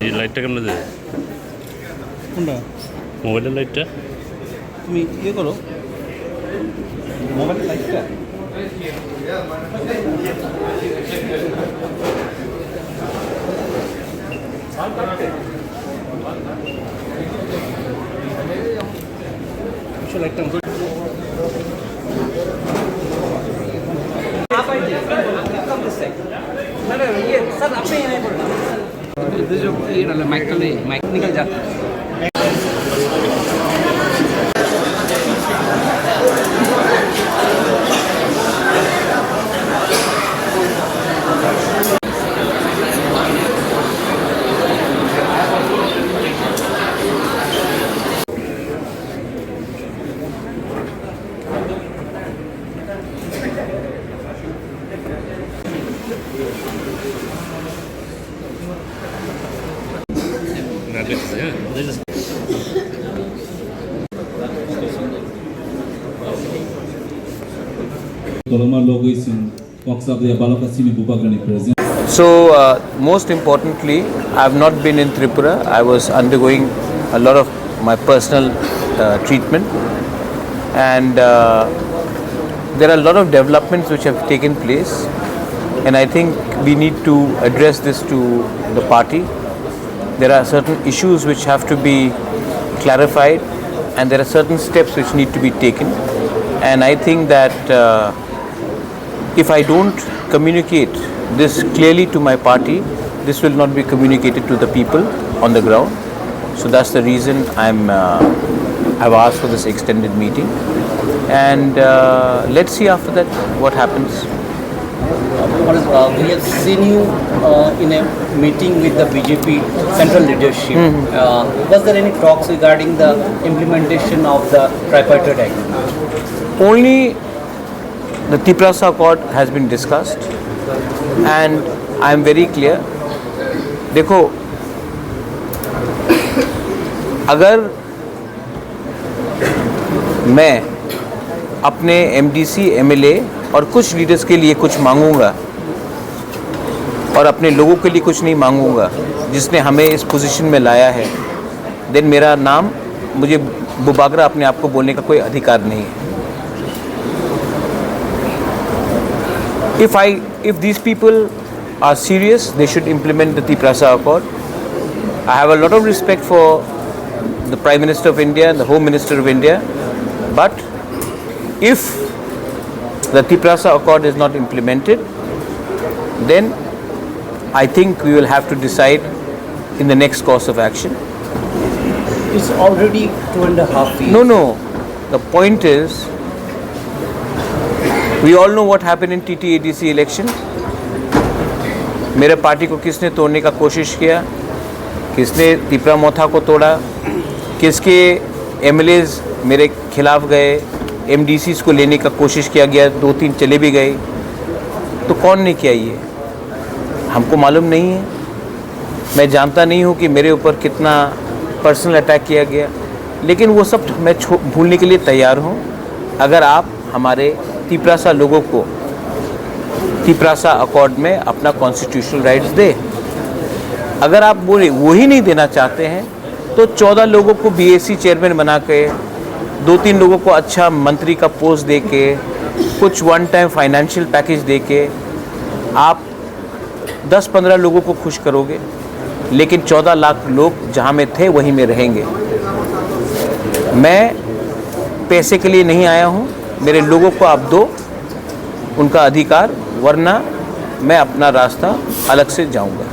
এই লাইটটা কেমন দেয়? কোনটা? মোবাইলের লাইটটা তুমি ইয়ে করো, মোবাইলের লাইটটা। লাইটটা माइक निकल जाता है। So, most importantly, I have not been in Tripura. I was undergoing a lot of my personal treatment, and there are a lot of developments which have taken place, and I think we need to address this to the party. There are certain issues which have to be clarified, and there are certain steps which need to be taken, and I think that if I don't communicate this clearly to my party, this will not be communicated to the people on the ground. So that's the reason I've asked for this extended meeting, and let's see after that what happens. We have seen you in a meeting with the BJP central leadership. Was there any talks regarding the implementation of the tripartite agreement? Only the Tiprasa Accord has been discussed, and I am very clear. देखो, अगर मैं अपने MDC, MLA और कुछ leaders के लिए कुछ मांगूंगा और अपने लोगों के लिए कुछ नहीं मांगूंगा जिसने हमें इस पोजीशन में लाया है, देन मेरा नाम, मुझे बुबागरा अपने आप को बोलने का कोई अधिकार नहीं है. If these people are serious, they should implement the Tiprasa Accord. I have a lot of respect for the Prime Minister of India and the Home Minister of India, but if the Tiprasa Accord is not implemented, then I think we will have to decide in the next course of action. It's already 2.5 years. No. The point is, we all know what happened in TTADC election. मेरे party को किसने तोड़ने का कोशिश किया, किसने तिपरा मोथा को तोड़ा, किसके MLAs मेरे खिलाफ गए, MDCs को लेने का कोशिश किया गया, 2-3 चले भी गए. तो कौन ने किया ये हमको मालूम नहीं है. मैं जानता नहीं हूँ कि मेरे ऊपर कितना पर्सनल अटैक किया गया, लेकिन वो सब मैं भूलने के लिए तैयार हूँ अगर आप हमारे तिपरासा लोगों को तिपरासा अकॉर्ड में अपना कॉन्स्टिट्यूशनल राइट्स दे. अगर आप वो ही नहीं देना चाहते हैं तो 14 लोगों को BAC चेयरमैन बना के, 2-3 लोगों को अच्छा मंत्री का पोस्ट दे के, कुछ वन टाइम फाइनेंशियल पैकेज दे के आप 10-15 लोगों को खुश करोगे, लेकिन 14 लाख लोग जहाँ में थे वहीं में रहेंगे. मैं पैसे के लिए नहीं आया हूँ. मेरे लोगों को आप दो उनका अधिकार, वरना मैं अपना रास्ता अलग से जाऊंगा.